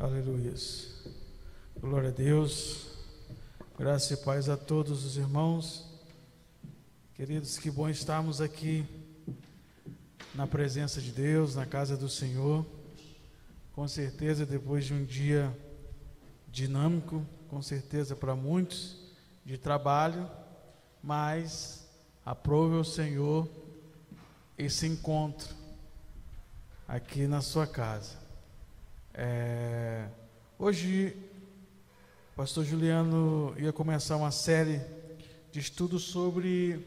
Aleluias. Glória a Deus. Graça e paz a todos os irmãos. Queridos, que bom estarmos aqui na presença de Deus, na casa do Senhor. Com certeza, depois de um dia dinâmico, com certeza para muitos, de trabalho, mas aprove ao Senhor esse encontro aqui na sua casa. Hoje, o pastor Juliano ia começar uma série de estudos sobre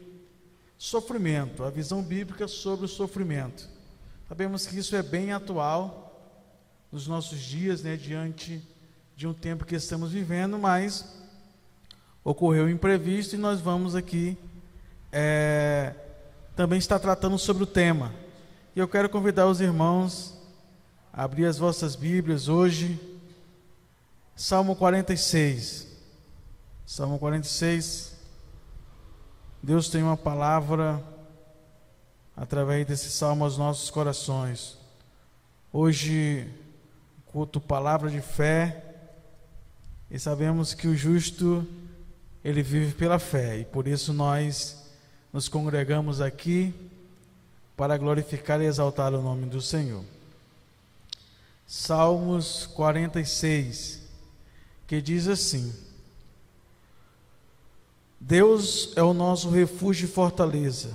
sofrimento, a visão bíblica sobre o sofrimento. Sabemos que isso é bem atual nos nossos dias, diante de um tempo que estamos vivendo, mas ocorreu um imprevisto e nós vamos aqui também estar tratando sobre o tema. E eu quero convidar os irmãos a abrir as vossas Bíblias hoje, Salmo 46. Salmo 46. Deus tem uma palavra através desse salmo aos nossos corações. Hoje, culto palavra de fé, e sabemos que o justo, ele vive pela fé, e por isso nós nos congregamos aqui para glorificar e exaltar o nome do Senhor. Salmos 46, que diz assim: Deus é o nosso refúgio e fortaleza,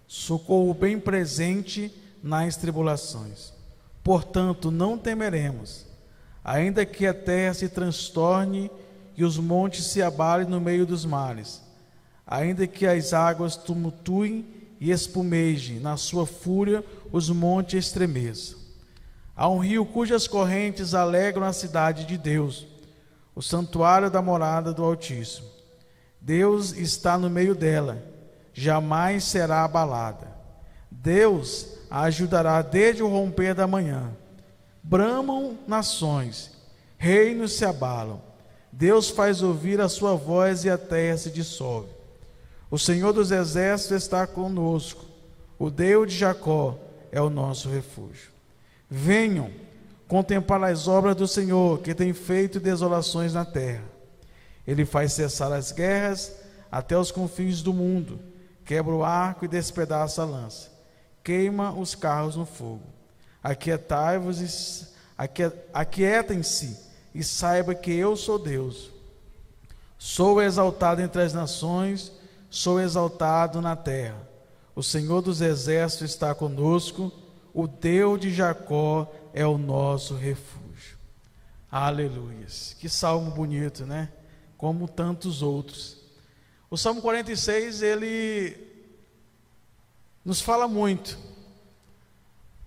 socorro bem presente nas tribulações. Portanto, não temeremos, ainda que a terra se transtorne e os montes se abalem no meio dos mares, ainda que as águas tumultuem e espumejem, na sua fúria os montes estremeçam. Há um rio cujas correntes alegram a cidade de Deus, o santuário da morada do Altíssimo. Deus está no meio dela, jamais será abalada. Deus a ajudará desde o romper da manhã. Bramam nações, reinos se abalam. Deus faz ouvir a sua voz e a terra se dissolve. O Senhor dos exércitos está conosco. O Deus de Jacó é o nosso refúgio. Venham contemplar as obras do Senhor, que tem feito desolações na terra. Ele faz cessar as guerras até os confins do mundo, quebra o arco e despedaça a lança, queima os carros no fogo. Aquietem-se e saiba que eu sou Deus. Sou exaltado entre as nações, sou exaltado na terra. O Senhor dos exércitos está conosco, o Deus de Jacó é o nosso refúgio. Aleluias. Que salmo bonito, né? Como tantos outros. O Salmo 46, ele nos fala muito.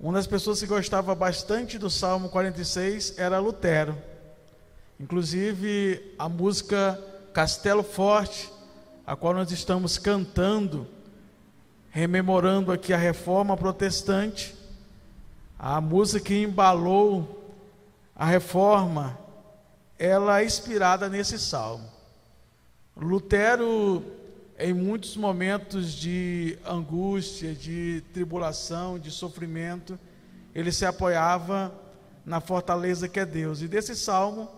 Uma das pessoas que gostava bastante do Salmo 46 era Lutero. Inclusive, a música Castelo Forte, a qual nós estamos cantando, rememorando aqui a Reforma Protestante, a música que embalou a Reforma, ela é inspirada nesse salmo. Lutero, em muitos momentos de angústia, de tribulação, de sofrimento, ele se apoiava na fortaleza que é Deus. E desse salmo,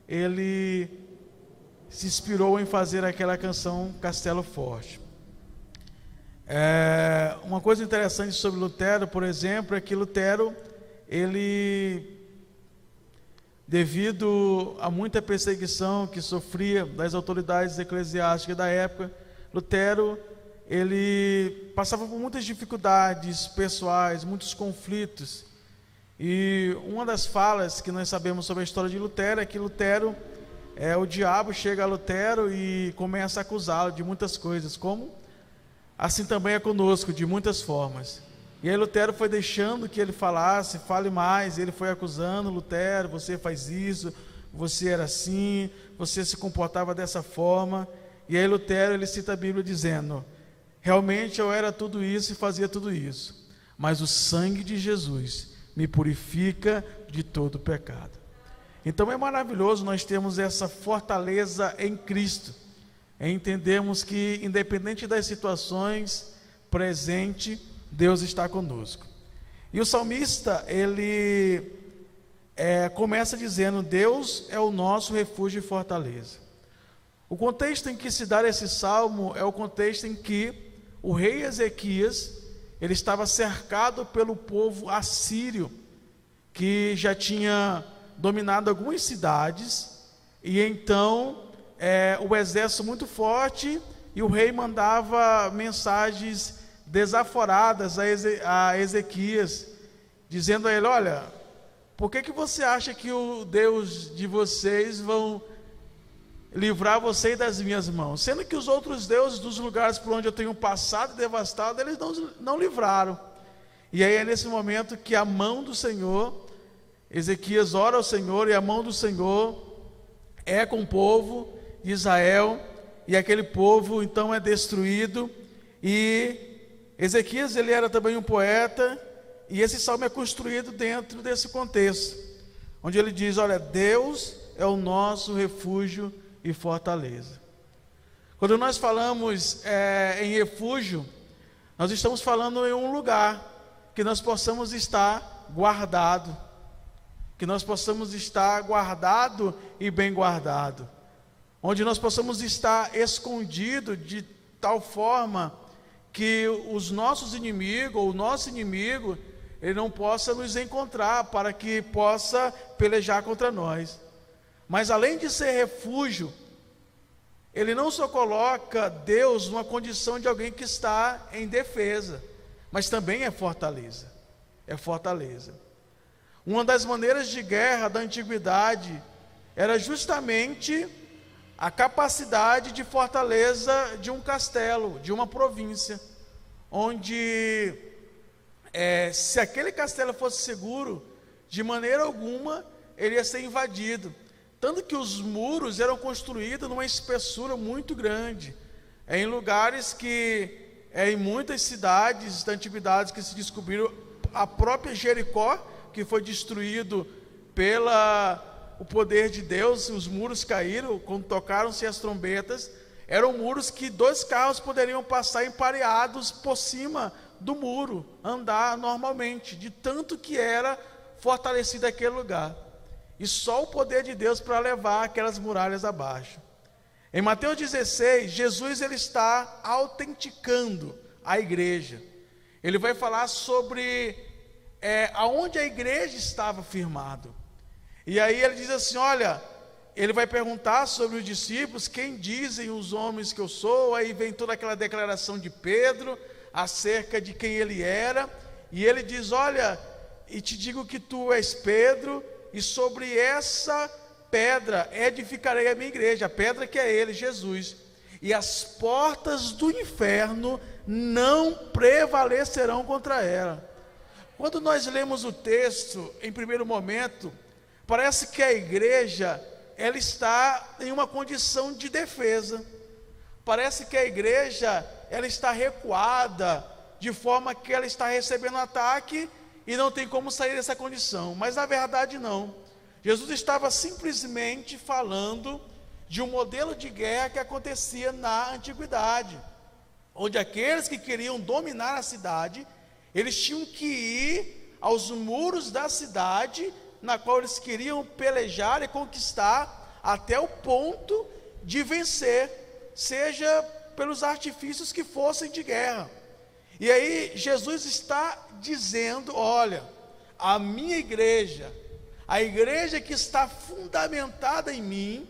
ele se inspirou em fazer aquela canção Castelo Forte. Uma coisa interessante sobre Lutero, por exemplo, é que Lutero, ele, devido a muita perseguição que sofria das autoridades eclesiásticas da época, Lutero, ele passava por muitas dificuldades pessoais, muitos conflitos. E uma das falas que nós sabemos sobre a história de Lutero é que Lutero, o diabo chega a Lutero e começa a acusá-lo de muitas coisas, como assim também é conosco, de muitas formas. E aí Lutero foi deixando que ele fale mais, ele foi acusando Lutero: você faz isso, você era assim, você se comportava dessa forma. E aí Lutero, ele cita a Bíblia dizendo: realmente eu era tudo isso e fazia tudo isso, mas o sangue de Jesus me purifica de todo pecado. Então é maravilhoso nós termos essa fortaleza em Cristo, entendemos que independente das situações presentes, Deus está conosco. E o salmista, ele começa dizendo: Deus é o nosso refúgio e fortaleza. O contexto em que se dá esse salmo é o contexto em que o rei Ezequias, ele estava cercado pelo povo assírio, que já tinha dominado algumas cidades, e então o exército muito forte, e o rei mandava mensagens desaforadas a Ezequias, dizendo a ele: olha, por que você acha que o Deus de vocês vão livrar você das minhas mãos, sendo que os outros deuses dos lugares por onde eu tenho passado e devastado, eles não livraram? E aí é nesse momento que a mão do Senhor, Ezequias ora ao Senhor, e a mão do Senhor é com o povo de Israel, e aquele povo então é destruído. E Ezequias, ele era também um poeta, e esse salmo é construído dentro desse contexto, onde ele diz: olha, Deus é o nosso refúgio e fortaleza. Quando nós falamos em refúgio, nós estamos falando em um lugar que nós possamos estar guardado, que nós possamos estar guardado e bem guardado, onde nós possamos estar escondido de tal forma que os nossos inimigos, ou o nosso inimigo, ele não possa nos encontrar para que possa pelejar contra nós. Mas além de ser refúgio, ele não só coloca Deus numa condição de alguém que está em defesa, mas também é fortaleza. É fortaleza. Uma das maneiras de guerra da antiguidade era justamente a capacidade de fortaleza de um castelo, de uma província, onde se aquele castelo fosse seguro, de maneira alguma ele ia ser invadido. Tanto que os muros eram construídos numa espessura muito grande, em lugares que, em muitas cidades da antiguidade que se descobriram, a própria Jericó, que foi destruído pelo poder de Deus, os muros caíram, quando tocaram-se as trombetas, eram muros que 2 carros poderiam passar empareados por cima do muro, andar normalmente, de tanto que era fortalecido aquele lugar. E só o poder de Deus para levar aquelas muralhas abaixo. Em Mateus 16, Jesus ele está autenticando a igreja. Ele vai falar sobre aonde a igreja estava firmado. E aí ele diz assim: olha, ele vai perguntar sobre os discípulos: quem dizem os homens que eu sou? Aí vem toda aquela declaração de Pedro acerca de quem ele era, e ele diz: olha, e te digo que tu és Pedro, e sobre essa pedra edificarei a minha igreja, a pedra que é ele, Jesus, e as portas do inferno não prevalecerão contra ela. Quando nós lemos o texto, em primeiro momento, parece que a igreja, ela está em uma condição de defesa. Parece que a igreja, ela está recuada, de forma que ela está recebendo ataque e não tem como sair dessa condição. Mas na verdade não. Jesus estava simplesmente falando de um modelo de guerra que acontecia na antiguidade, onde aqueles que queriam dominar a cidade, eles tinham que ir aos muros da cidade, na qual eles queriam pelejar e conquistar, até o ponto de vencer, seja pelos artifícios que fossem de guerra. E aí Jesus está dizendo: olha, a minha igreja, a igreja que está fundamentada em mim,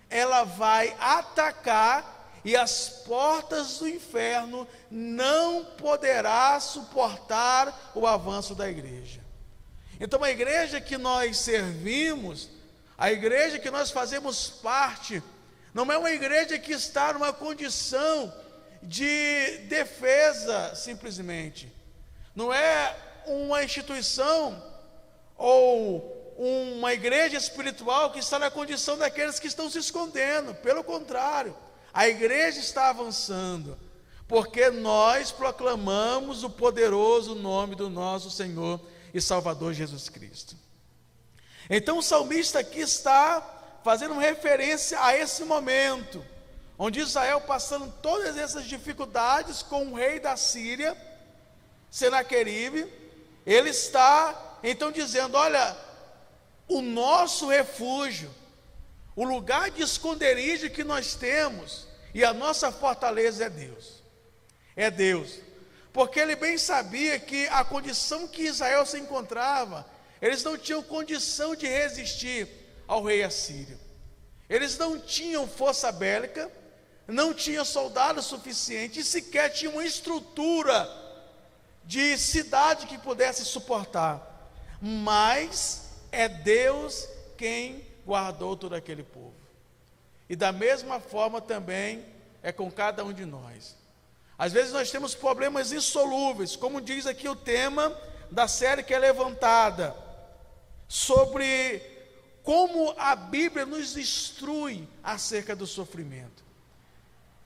ela vai atacar, e as portas do inferno não poderá suportar o avanço da igreja. Então a igreja que nós servimos, a igreja que nós fazemos parte, não é uma igreja que está numa condição de defesa simplesmente. Não é uma instituição ou uma igreja espiritual que está na condição daqueles que estão se escondendo. Pelo contrário, a igreja está avançando, porque nós proclamamos o poderoso nome do nosso Senhor e Salvador Jesus Cristo. Então o salmista aqui está fazendo referência a esse momento, onde Israel, passando todas essas dificuldades com o rei da Síria, Senaqueribe, ele está então dizendo: olha, o nosso refúgio, o lugar de esconderijo que nós temos, e a nossa fortaleza é Deus. É Deus. Porque ele bem sabia que a condição que Israel se encontrava, eles não tinham condição de resistir ao rei assírio. Eles não tinham força bélica, não tinham soldados suficientes, e sequer tinham uma estrutura de cidade que pudesse suportar. Mas é Deus quem guardou todo aquele povo. E da mesma forma também é com cada um de nós. Às vezes nós temos problemas insolúveis, como diz aqui o tema da série que é levantada, sobre como a Bíblia nos instrui acerca do sofrimento.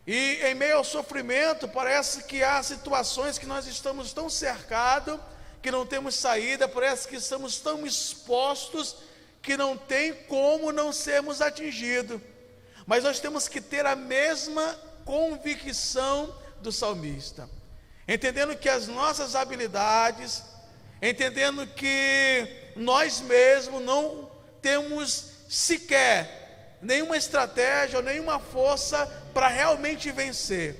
E em meio ao sofrimento, parece que há situações que nós estamos tão cercados, que não temos saída, parece que estamos tão expostos, que não tem como não sermos atingidos. Mas nós temos que ter a mesma convicção do salmista, entendendo que as nossas habilidades, entendendo que nós mesmos não temos sequer nenhuma estratégia ou nenhuma força para realmente vencer,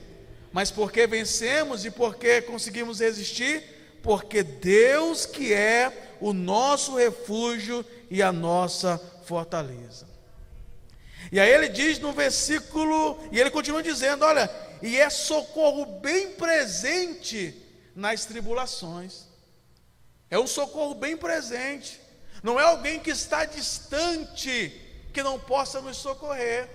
mas porque vencemos e porque conseguimos resistir, porque Deus que é o nosso refúgio e a nossa fortaleza. E aí ele diz no versículo, e ele continua dizendo, olha, e é socorro bem presente nas tribulações. É um socorro bem presente. Não é alguém que está distante, que não possa nos socorrer.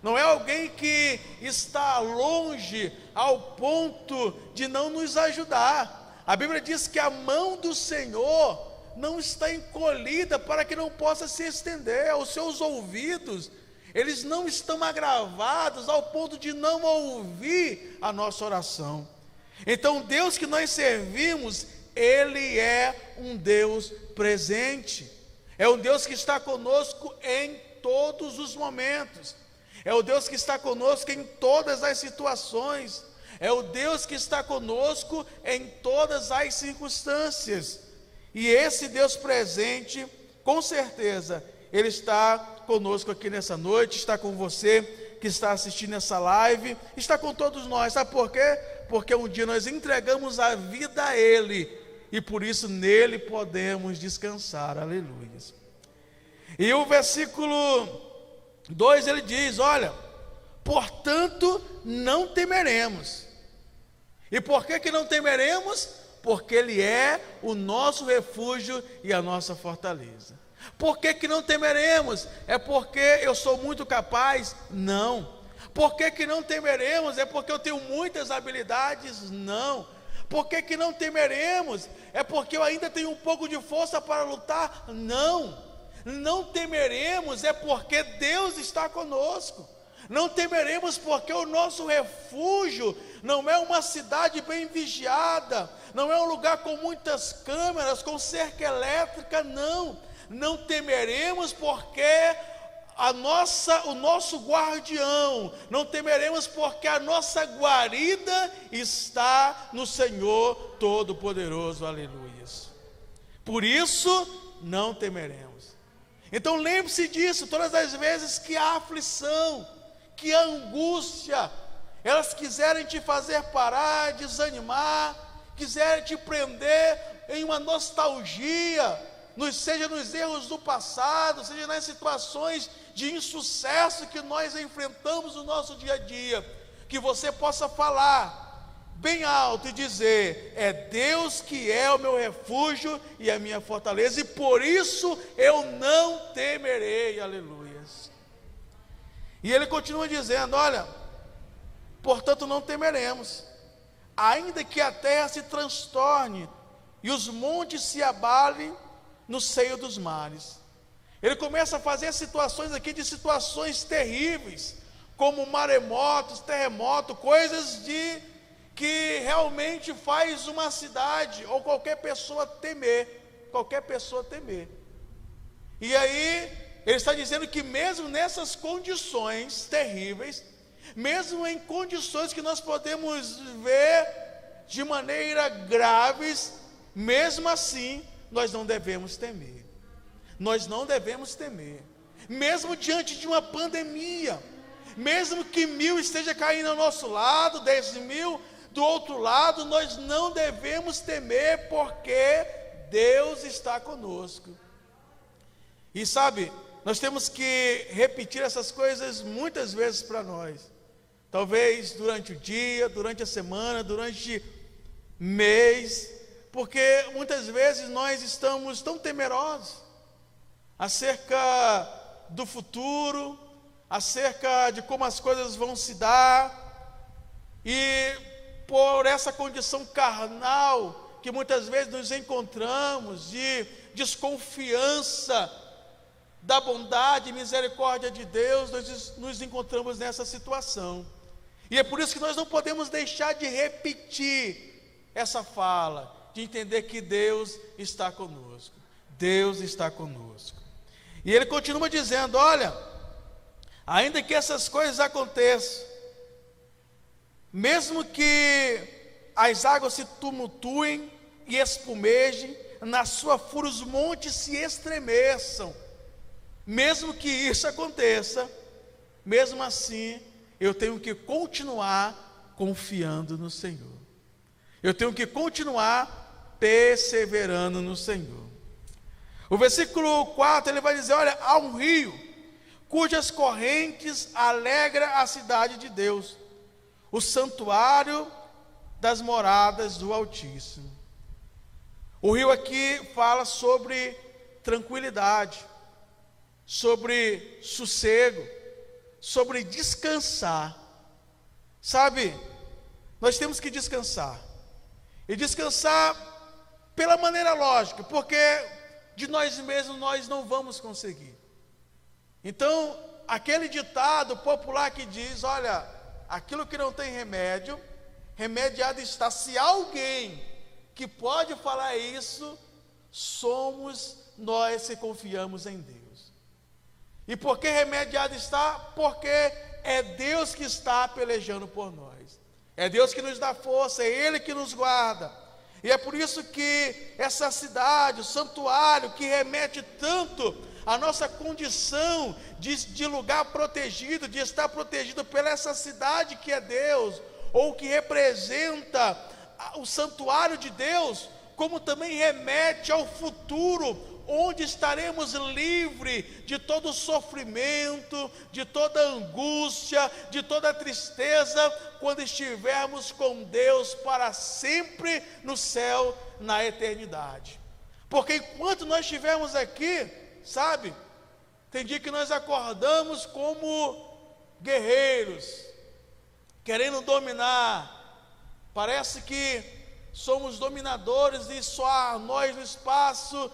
Não é alguém que está longe ao ponto de não nos ajudar. A Bíblia diz que a mão do Senhor não está encolhida para que não possa se estender. Os seus ouvidos, eles não estão agravados ao ponto de não ouvir a nossa oração. Então Deus que nós servimos, Ele é um Deus presente. É um Deus que está conosco em todos os momentos. É o Deus que está conosco em todas as situações. É o Deus que está conosco em todas as circunstâncias. E esse Deus presente, com certeza, Ele está conosco aqui nessa noite, está com você que está assistindo essa live, está com todos nós. Sabe por quê? Porque um dia nós entregamos a vida a Ele, e por isso nele podemos descansar. Aleluia. E o versículo 2 ele diz, olha, portanto não temeremos. E por que não temeremos? Porque Ele é o nosso refúgio e a nossa fortaleza. Por que não temeremos? É porque eu sou muito capaz? Não. Por que não temeremos? É porque eu tenho muitas habilidades? Não. Por que não temeremos? É porque eu ainda tenho um pouco de força para lutar? Não. Não temeremos é porque Deus está conosco. Não temeremos porque o nosso refúgio não é uma cidade bem vigiada, não é um lugar com muitas câmeras, com cerca elétrica, não. Não temeremos porque o nosso guardião, não temeremos porque a nossa guarida está no Senhor Todo-Poderoso, aleluia. Por isso, não temeremos. Então lembre-se disso, todas as vezes que há aflição, que há angústia, elas quiserem te fazer parar, desanimar, quiserem te prender em uma nostalgia, seja nos erros do passado, seja nas situações de insucesso que nós enfrentamos no nosso dia a dia, que você possa falar bem alto e dizer, é Deus que é o meu refúgio e a minha fortaleza, e por isso eu não temerei, aleluia. E ele continua dizendo, olha, portanto não temeremos, ainda que a terra se transtorne e os montes se abalem no seio dos mares. Ele começa a fazer situações aqui de situações terríveis, como maremotos, terremoto, coisas que realmente faz uma cidade ou qualquer pessoa temer, E aí ele está dizendo que mesmo nessas condições terríveis, mesmo em condições que nós podemos ver de maneira graves, mesmo assim nós não devemos temer. nós não devemos temer. Mesmo diante de uma pandemia, mesmo que 1000 esteja caindo ao nosso lado, 10.000 do outro lado, nós não devemos temer, porque Deus está conosco. E sabe, nós temos que repetir essas coisas muitas vezes para nós. Talvez durante o dia, durante a semana, durante mês, porque muitas vezes nós estamos tão temerosos acerca do futuro, acerca de como as coisas vão se dar, e por essa condição carnal que muitas vezes nos encontramos, de desconfiança da bondade e misericórdia de Deus, nós nos encontramos nessa situação. E é por isso que nós não podemos deixar de repetir essa fala, de entender que Deus está conosco. Deus está conosco. E ele continua dizendo: olha, ainda que essas coisas aconteçam, mesmo que as águas se tumultuem e espumejem, na sua fúria os montes se estremeçam, mesmo que isso aconteça, mesmo assim, eu tenho que continuar confiando no Senhor. Eu tenho que continuar perseverando no Senhor. O versículo 4, ele vai dizer: olha, há um rio, cujas correntes alegra a cidade de Deus, o santuário das moradas do Altíssimo. O rio aqui fala sobre tranquilidade, sobre sossego, sobre descansar. Sabe, nós temos que descansar, e descansar pela maneira lógica, porque de nós mesmos nós não vamos conseguir. Então, aquele ditado popular que diz: olha, aquilo que não tem remédio, remediado está. Se alguém que pode falar isso, somos nós que confiamos em Deus. E por que remediado está? Porque é Deus que está pelejando por nós, é Deus que nos dá força, é Ele que nos guarda. E é por isso que essa cidade, o santuário, que remete tanto à nossa condição de lugar protegido, de estar protegido pela essa cidade que é Deus, ou que representa o santuário de Deus, como também remete ao futuro, onde estaremos livres de todo sofrimento, de toda angústia, de toda tristeza, quando estivermos com Deus para sempre no céu, na eternidade. Porque enquanto nós estivermos aqui, sabe, tem dia que nós acordamos como guerreiros, querendo dominar, parece que somos dominadores e só nós no espaço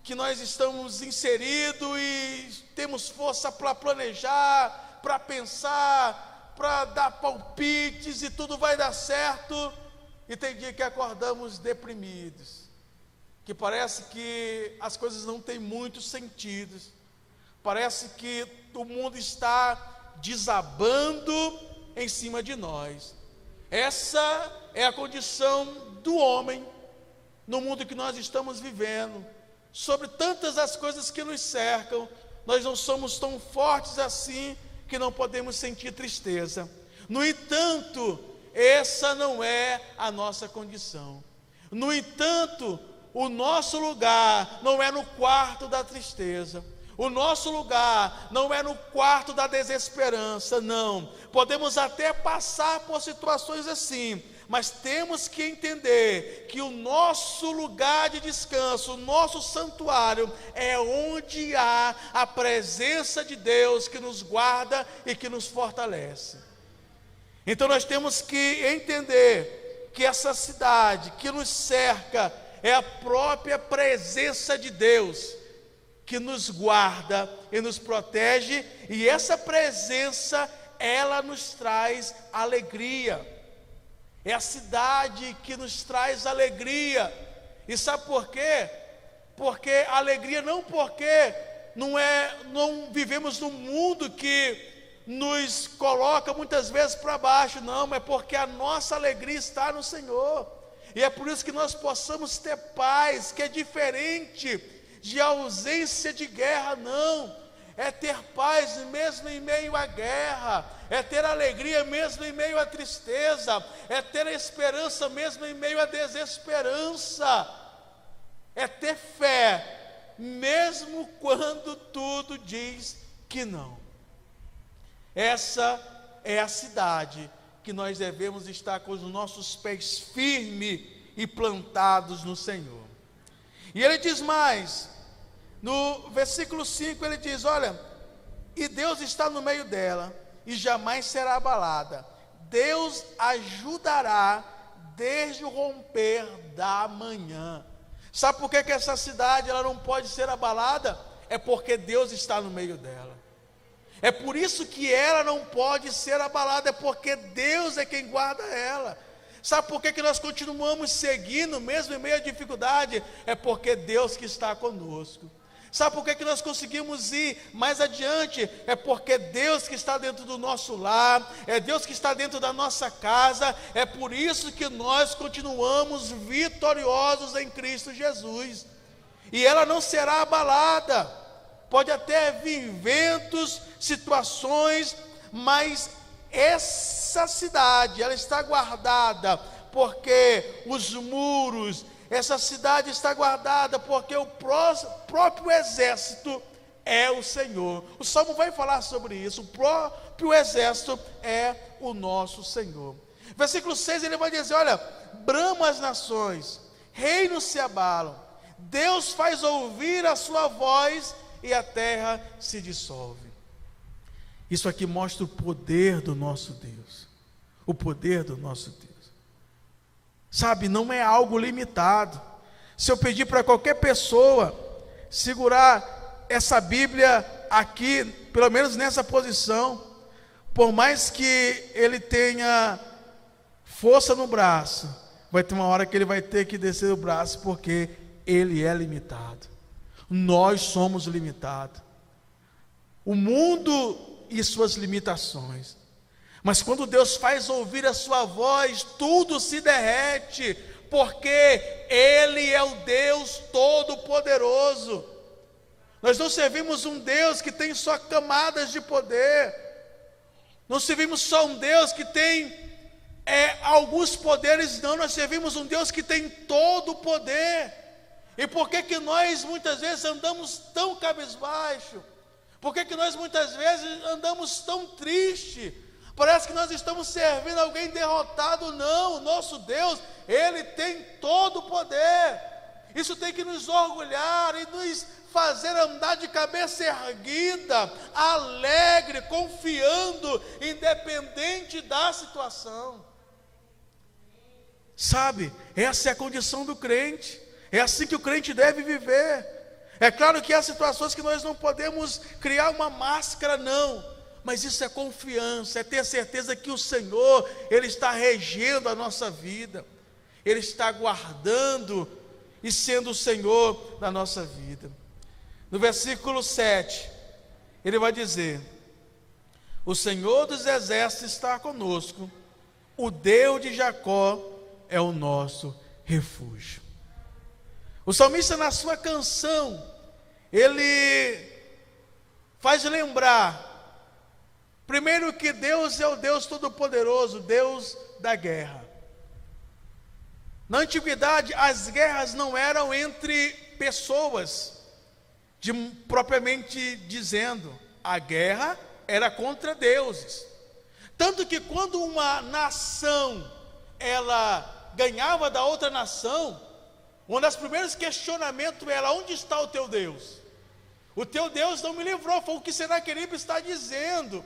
que nós estamos inseridos, e temos força para planejar, para pensar, para dar palpites, e tudo vai dar certo. E tem dia que acordamos deprimidos, que parece que as coisas não têm muito sentido, parece que o mundo está desabando em cima de nós. Essa é a condição do homem no mundo que nós estamos vivendo. Sobre tantas as coisas que nos cercam, nós não somos tão fortes assim que não podemos sentir tristeza. No entanto, essa não é a nossa condição. No entanto, o nosso lugar não é no quarto da tristeza. O nosso lugar não é no quarto da desesperança, não. Podemos até passar por situações assim, mas temos que entender que o nosso lugar de descanso, o nosso santuário, é onde há a presença de Deus que nos guarda e que nos fortalece. Então nós temos que entender que essa cidade que nos cerca é a própria presença de Deus que nos guarda e nos protege, e essa presença, ela nos traz alegria. É a cidade que nos traz alegria. E sabe por quê? Porque alegria não porque não vivemos num mundo que nos coloca muitas vezes para baixo, não, mas porque a nossa alegria está no Senhor. E é por isso que nós possamos ter paz, que é diferente de ausência de guerra, não. É ter paz mesmo em meio à guerra, é ter alegria mesmo em meio à tristeza, é ter esperança mesmo em meio à desesperança, é ter fé mesmo quando tudo diz que não. Essa é a cidade que nós devemos estar com os nossos pés firmes e plantados no Senhor. E ele diz mais, no versículo 5 ele diz, olha, e Deus está no meio dela, e jamais será abalada. Deus ajudará desde o romper da manhã. Sabe por que essa cidade ela não pode ser abalada? É porque Deus está no meio dela. É por isso que ela não pode ser abalada, é porque Deus é quem guarda ela. Sabe por que nós continuamos seguindo, mesmo em meio à dificuldade? É porque Deus que está conosco. Sabe por que nós conseguimos ir mais adiante? É porque Deus que está dentro do nosso lar, é Deus que está dentro da nossa casa, é por isso que nós continuamos vitoriosos em Cristo Jesus. E ela não será abalada. Pode até vir ventos, situações, mas essa cidade, ela está guardada, porque os muros, essa cidade está guardada, porque o próprio exército é o Senhor. O Salmo vai falar sobre isso, o próprio exército é o nosso Senhor. Versículo 6 ele vai dizer, olha, bramam as nações, reinos se abalam, Deus faz ouvir a sua voz e a terra se dissolve. Isso aqui mostra o poder do nosso Deus, o poder do nosso Deus. Sabe, não é algo limitado. Se eu pedir para qualquer pessoa segurar essa Bíblia aqui, pelo menos nessa posição, por mais que ele tenha força no braço, vai ter uma hora que ele vai ter que descer o braço, porque ele é limitado. Nós somos limitados. O mundo e suas limitações. Mas quando Deus faz ouvir a sua voz, tudo se derrete, porque Ele é o Deus Todo-Poderoso. Nós não servimos um Deus que tem só camadas de poder, não servimos só um Deus que tem alguns poderes, não, nós servimos um Deus que tem todo o poder. E por que nós muitas vezes andamos tão cabisbaixo? Por que nós muitas vezes andamos tão tristes? Parece que nós estamos servindo alguém derrotado. Não, o nosso Deus, Ele tem todo o poder. Isso tem que nos orgulhar e nos fazer andar de cabeça erguida, alegre, confiando, independente da situação. Sabe, essa é a condição do crente. É assim que o crente deve viver. É claro que há situações que nós não podemos criar uma máscara, não. Mas isso é confiança, é ter certeza que o Senhor, Ele está regendo a nossa vida. Ele está guardando e sendo o Senhor da nossa vida. No versículo 7, ele vai dizer: o Senhor dos exércitos está conosco, o Deus de Jacó é o nosso refúgio. O salmista, na sua canção, ele faz lembrar, primeiro, que Deus é o Deus Todo-Poderoso, Deus da guerra. Na antiguidade, as guerras não eram entre pessoas, propriamente dizendo, a guerra era contra deuses. Tanto que quando uma nação, ela ganhava da outra nação, um dos primeiros questionamentos era: onde está o teu Deus? O teu Deus não me livrou. Foi o que Senaqueribe está dizendo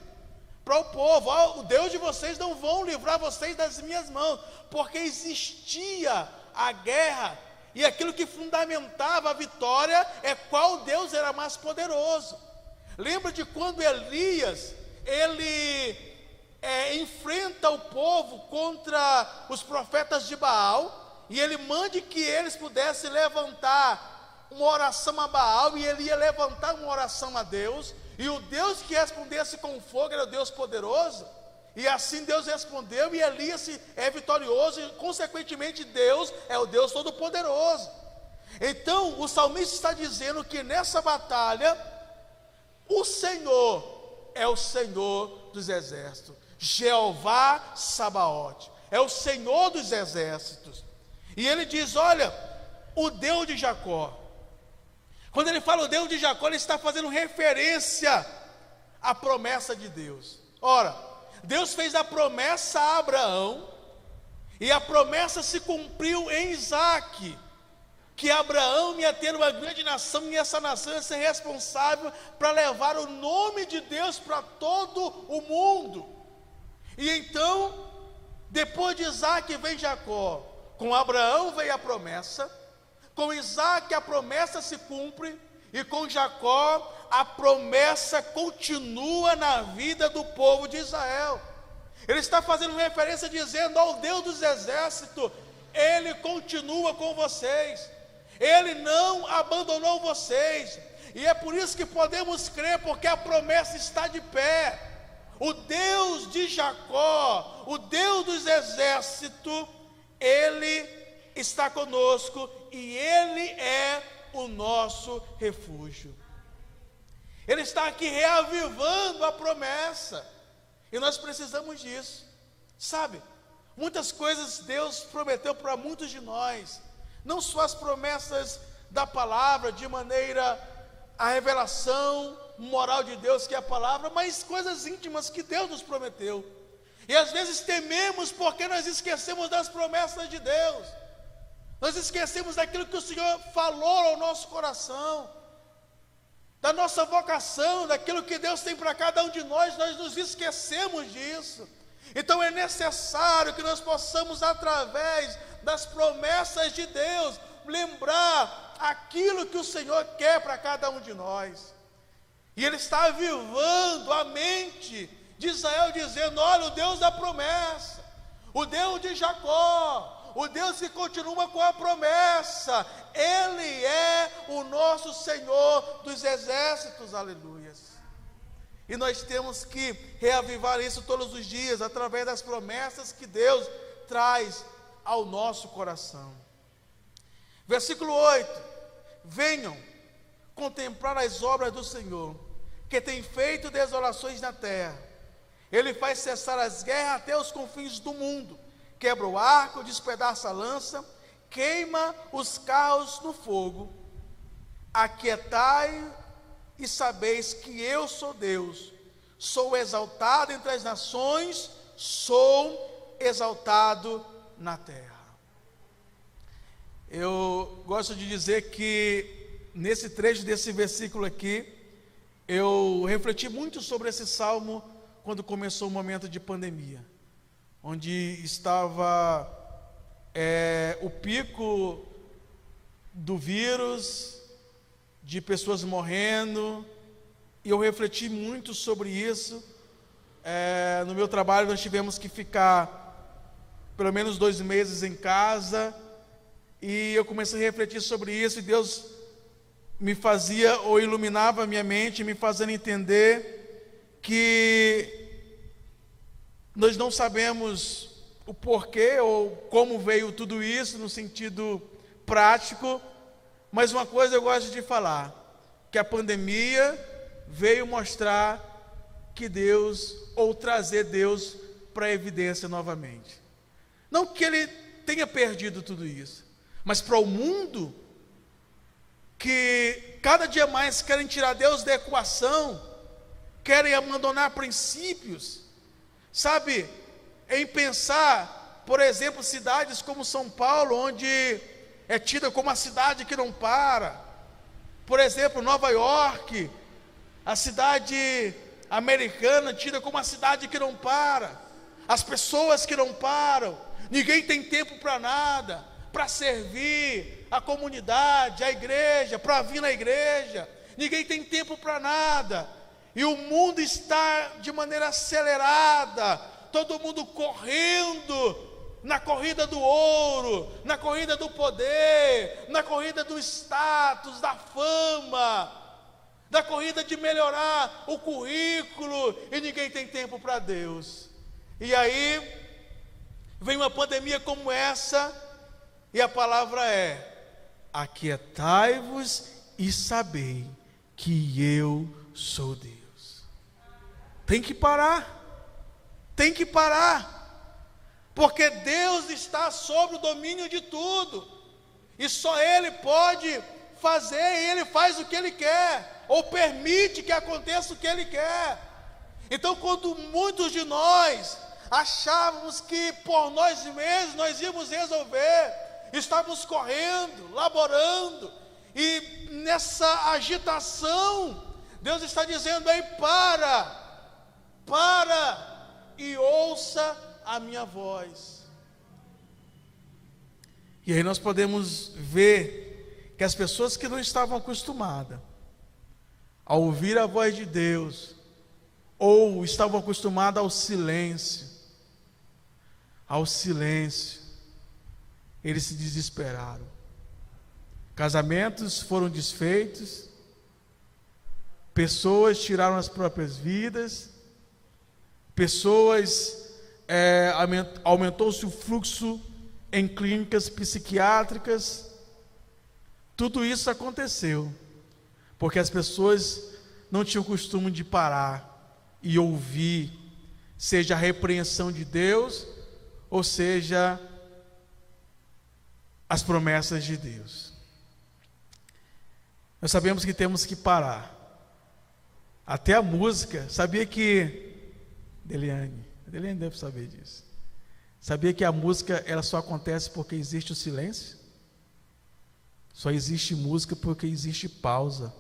para o povo: o Deus de vocês não vão livrar vocês das minhas mãos, porque existia a guerra, e aquilo que fundamentava a vitória é qual Deus era mais poderoso. Lembra de quando Elias, ele enfrenta o povo contra os profetas de Baal, e ele manda que eles pudessem levantar uma oração a Baal, e ele ia levantar uma oração a Deus, e o Deus que respondesse com fogo era o Deus poderoso, e assim Deus respondeu, e Elias é vitorioso, e consequentemente Deus é o Deus Todo-Poderoso. Então o salmista está dizendo que nessa batalha o Senhor é o Senhor dos exércitos, Jeová Sabaote, é o Senhor dos exércitos. E ele diz: olha, o Deus de Jacó. Quando ele fala o Deus de Jacó, ele está fazendo referência à promessa de Deus. Ora, Deus fez a promessa a Abraão, e a promessa se cumpriu em Isaque, que Abraão ia ter uma grande nação, e essa nação ia ser responsável para levar o nome de Deus para todo o mundo. E então, depois de Isaque vem Jacó, com Abraão veio a promessa, com Isaque a promessa se cumpre, e com Jacó a promessa continua na vida do povo de Israel. Ele está fazendo referência dizendo ao Deus dos exércitos: Ele continua com vocês, Ele não abandonou vocês, e é por isso que podemos crer, porque a promessa está de pé. O Deus de Jacó, o Deus dos exércitos, Ele está conosco, e Ele é o nosso refúgio. Ele está aqui reavivando a promessa, e nós precisamos disso, sabe? Muitas coisas Deus prometeu para muitos de nós, não só as promessas da palavra, de maneira a revelação moral de Deus, que é a palavra, mas coisas íntimas que Deus nos prometeu. E às vezes tememos porque nós esquecemos das promessas de Deus, nós esquecemos daquilo que o Senhor falou ao nosso coração, da nossa vocação, daquilo que Deus tem para cada um de nós nos esquecemos disso. Então é necessário que nós possamos, através das promessas de Deus, lembrar aquilo que o Senhor quer para cada um de nós. E Ele está avivando a mente de Israel, dizendo: olha, o Deus da promessa, o Deus de Jacó, o Deus que continua com a promessa, Ele é o nosso Senhor dos exércitos, aleluias. E nós temos que reavivar isso todos os dias, através das promessas que Deus traz ao nosso coração. Versículo 8: venham contemplar as obras do Senhor, que tem feito desolações na terra. Ele faz cessar as guerras até os confins do mundo, quebra o arco, despedaça a lança, queima os carros no fogo. Aquietai e sabeis que eu sou Deus, sou exaltado entre as nações, sou exaltado na terra. Eu gosto de dizer que nesse trecho desse versículo aqui, eu refleti muito sobre esse salmo quando começou o momento de pandemia, onde estava o pico do vírus, de pessoas morrendo, e eu refleti muito sobre isso. No meu trabalho nós tivemos que ficar pelo menos 2 meses em casa, e eu comecei a refletir sobre isso, e Deus me fazia, ou iluminava a minha mente, me fazendo entender que nós não sabemos o porquê ou como veio tudo isso no sentido prático, mas uma coisa eu gosto de falar, que a pandemia veio mostrar que Deus, ou trazer Deus para a evidência novamente. Não que Ele tenha perdido tudo isso, mas para o mundo, que cada dia mais querem tirar Deus da equação, querem abandonar princípios, sabe, em pensar, por exemplo, cidades como São Paulo, onde é tida como a cidade que não para, por exemplo, Nova York, a cidade americana, tida como a cidade que não para, as pessoas que não param, ninguém tem tempo para nada, para servir a comunidade, a igreja, para vir na igreja, ninguém tem tempo para nada, e o mundo está de maneira acelerada, todo mundo correndo na corrida do ouro, na corrida do poder, na corrida do status, da fama, na corrida de melhorar o currículo, e ninguém tem tempo para Deus. E aí vem uma pandemia como essa, e a palavra é: aquietai-vos e sabei que eu sou Deus. Tem que parar. Tem que parar. Porque Deus está sobre o domínio de tudo. E só Ele pode fazer, e Ele faz o que Ele quer, ou permite que aconteça o que Ele quer. Então, quando muitos de nós achávamos que por nós mesmos nós íamos resolver, estávamos correndo, laborando, e nessa agitação, Deus está dizendo: ei, para e ouça a minha voz. E aí nós podemos ver que as pessoas que não estavam acostumadas a ouvir a voz de Deus, ou estavam acostumadas ao silêncio, eles se desesperaram. Casamentos foram desfeitos, pessoas tiraram as próprias vidas, aumentou-se o fluxo em clínicas psiquiátricas. Tudo isso aconteceu porque as pessoas não tinham costume de parar e ouvir, seja a repreensão de Deus, ou seja, as promessas de Deus. Nós sabemos que temos que parar. Até a música, sabia que Deliane deve saber disso. Sabia que a música ela só acontece porque existe o silêncio? Só existe música porque existe pausa.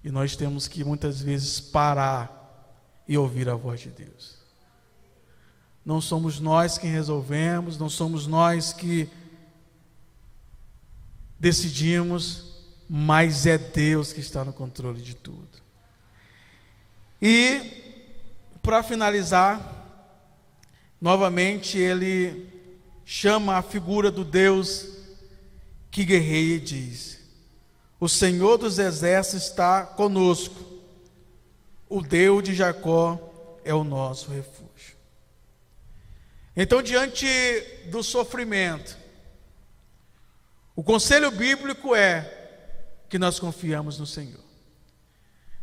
E nós temos que muitas vezes parar e ouvir a voz de Deus. Não somos nós quem resolvemos, não somos nós que decidimos, mas é Deus que está no controle de tudo. E, para finalizar, novamente ele chama a figura do Deus que guerreia e diz: o Senhor dos exércitos está conosco, o Deus de Jacó é o nosso refúgio. Então, diante do sofrimento, o conselho bíblico é que nós confiamos no Senhor.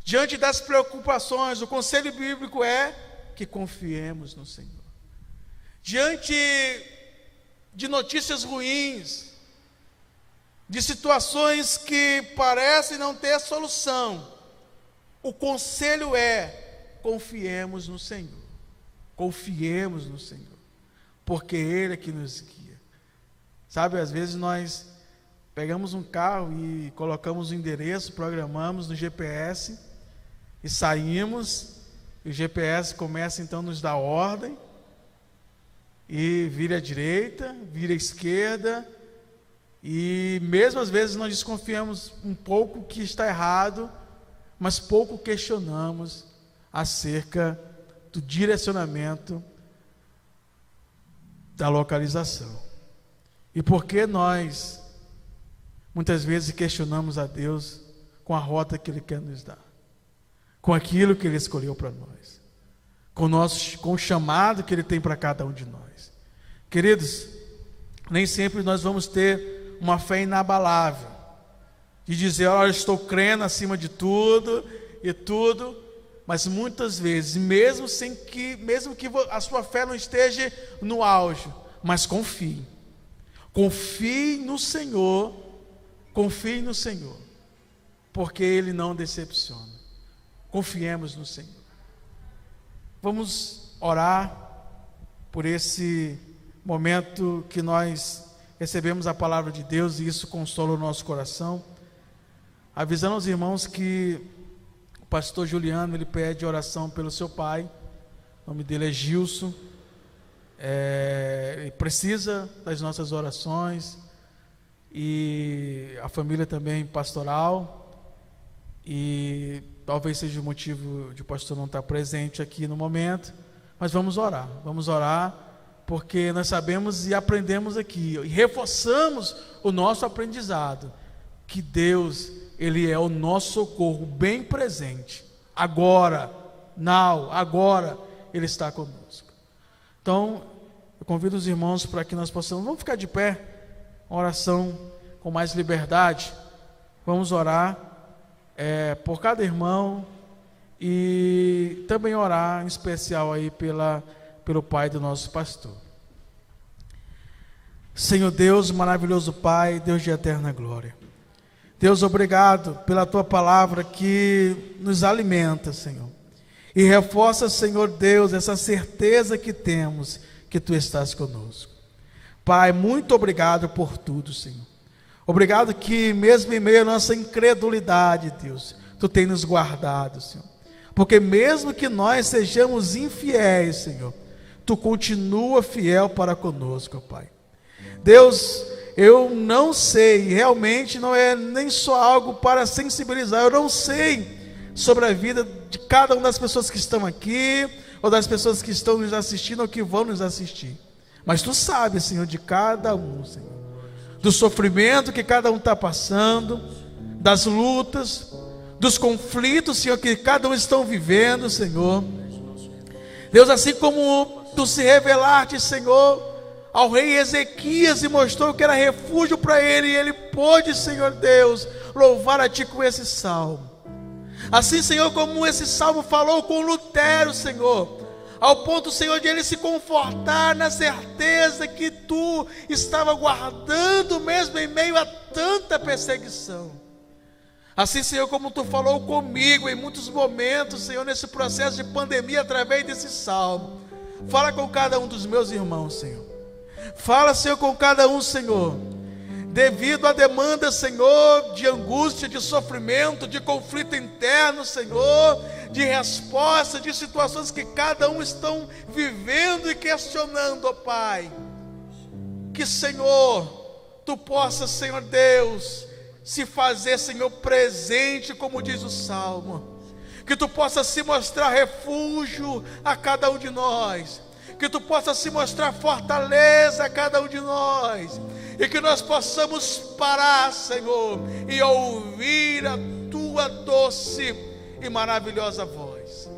Diante das preocupações, o conselho bíblico é que confiemos no Senhor. Diante de notícias ruins, de situações que parecem não ter solução, o conselho é: confiemos no Senhor. Confiemos no Senhor, porque Ele é que nos guia. Sabe, às vezes nós pegamos um carro e colocamos o endereço, programamos no GPS e saímos, e o GPS começa então a nos dar ordem, e vira à direita, vira à esquerda, e mesmo às vezes nós desconfiamos um pouco que está errado, mas pouco questionamos acerca do direcionamento da localização. E por que nós muitas vezes questionamos a Deus com a rota que Ele quer nos dar, com aquilo que Ele escolheu para nós, com o chamado que Ele tem para cada um de nós? Queridos, nem sempre nós vamos ter uma fé inabalável, de dizer: olha, estou crendo acima de tudo e tudo, mas muitas vezes, mesmo que a sua fé não esteja no auge, mas confie no Senhor, porque Ele não decepciona. Confiemos no Senhor. Vamos orar por esse momento que nós recebemos a palavra de Deus, e isso consola o nosso coração, avisando aos irmãos que o pastor Juliano, ele pede oração pelo seu pai. O nome dele é Gilson. Ele precisa das nossas orações, e a família também pastoral, e talvez seja o motivo de o pastor não estar presente aqui no momento, mas vamos orar, porque nós sabemos e aprendemos aqui, e reforçamos o nosso aprendizado, que Deus, Ele é o nosso socorro bem presente, agora Ele está conosco. Então, eu convido os irmãos para que nós possamos, vamos ficar de pé, uma oração com mais liberdade. Vamos orar por cada irmão e também orar em especial aí pelo pai do nosso pastor. Senhor Deus, maravilhoso Pai, Deus de eterna glória. Deus, obrigado pela Tua palavra que nos alimenta, Senhor. E reforça, Senhor Deus, essa certeza que temos que Tu estás conosco. Pai, muito obrigado por tudo, Senhor. Obrigado que mesmo em meio à nossa incredulidade, Deus, Tu tem nos guardado, Senhor. Porque mesmo que nós sejamos infiéis, Senhor, Tu continua fiel para conosco, Pai. Deus, eu não sei, realmente não é nem só algo para sensibilizar, eu não sei sobre a vida de cada uma das pessoas que estão aqui, ou das pessoas que estão nos assistindo, ou que vão nos assistir. Mas Tu sabes, Senhor, de cada um, Senhor, do sofrimento que cada um está passando, das lutas, dos conflitos, Senhor, que cada um estão vivendo, Senhor. Deus, assim como Tu se revelaste, Senhor, ao rei Ezequias e mostrou que era refúgio para ele, e ele pôde, Senhor Deus, louvar a Ti com esse salmo. Assim, Senhor, como esse salmo falou com Lutero, Senhor, ao ponto, Senhor, de ele se confortar na certeza que Tu estava guardando mesmo em meio a tanta perseguição. Assim, Senhor, como Tu falou comigo em muitos momentos, Senhor, nesse processo de pandemia, através desse salmo, fala com cada um dos meus irmãos, Senhor. Fala, Senhor, com cada um, Senhor, devido à demanda, Senhor, de angústia, de sofrimento, de conflito interno, Senhor, de resposta, de situações que cada um estão vivendo e questionando, ó Pai. Que, Senhor, Tu possa, Senhor Deus, se fazer, Senhor, presente, como diz o Salmo. Que Tu possa se mostrar refúgio a cada um de nós. Que Tu possa se mostrar fortaleza a cada um de nós. E que nós possamos parar, Senhor, e ouvir a Tua doce e maravilhosa voz.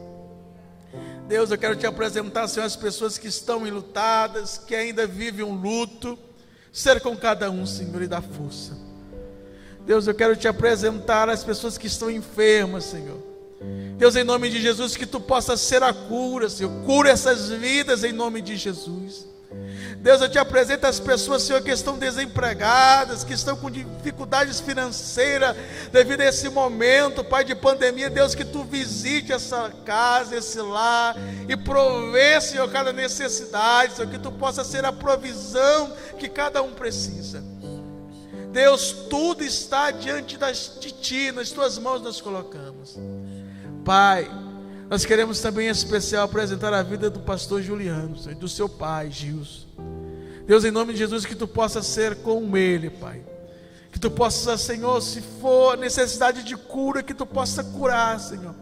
Deus, eu quero Te apresentar, Senhor, as pessoas que estão enlutadas, que ainda vivem um luto. Ser com cada um, Senhor, e dar força. Deus, eu quero Te apresentar as pessoas que estão enfermas, Senhor. Deus, em nome de Jesus, que Tu possa ser a cura, Senhor. Cura essas vidas em nome de Jesus. Deus, eu Te apresento as pessoas, Senhor, que estão desempregadas, que estão com dificuldades financeiras devido a esse momento, Pai, de pandemia. Deus, que Tu visite essa casa, esse lar, e provê, Senhor, cada necessidade, Senhor, que Tu possa ser a provisão que cada um precisa. Deus, tudo está diante de Ti, nas Tuas mãos nós colocamos. Pai, nós queremos também em especial apresentar a vida do pastor Juliano, Senhor, do seu pai, Gilson. Deus, em nome de Jesus, que Tu possa ser com ele, Pai. Que Tu possa, Senhor, se for necessidade de cura, que Tu possa curar, Senhor.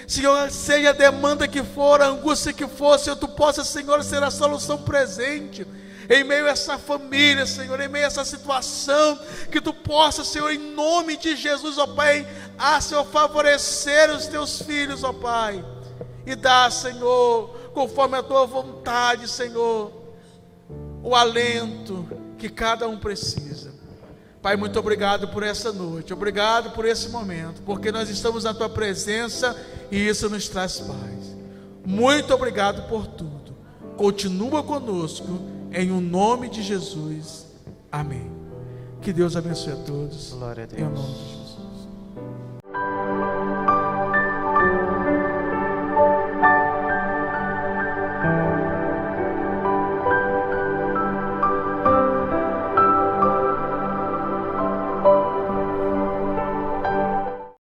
Senhor, seja a demanda que for, a angústia que for, Senhor, Tu possa, Senhor, ser a solução presente em meio a essa família, Senhor, em meio a essa situação, que Tu possa, Senhor, em nome de Jesus, ó Pai, Senhor, favorecer os Teus filhos, ó Pai, e dar, Senhor, conforme a Tua vontade, Senhor, o alento que cada um precisa. Pai, muito obrigado por essa noite, obrigado por esse momento, porque nós estamos na Tua presença e isso nos traz paz. Muito obrigado por tudo. Continua conosco. Em o nome de Jesus, amém. Que Deus abençoe a todos. Glória a Deus. Em nome de Jesus.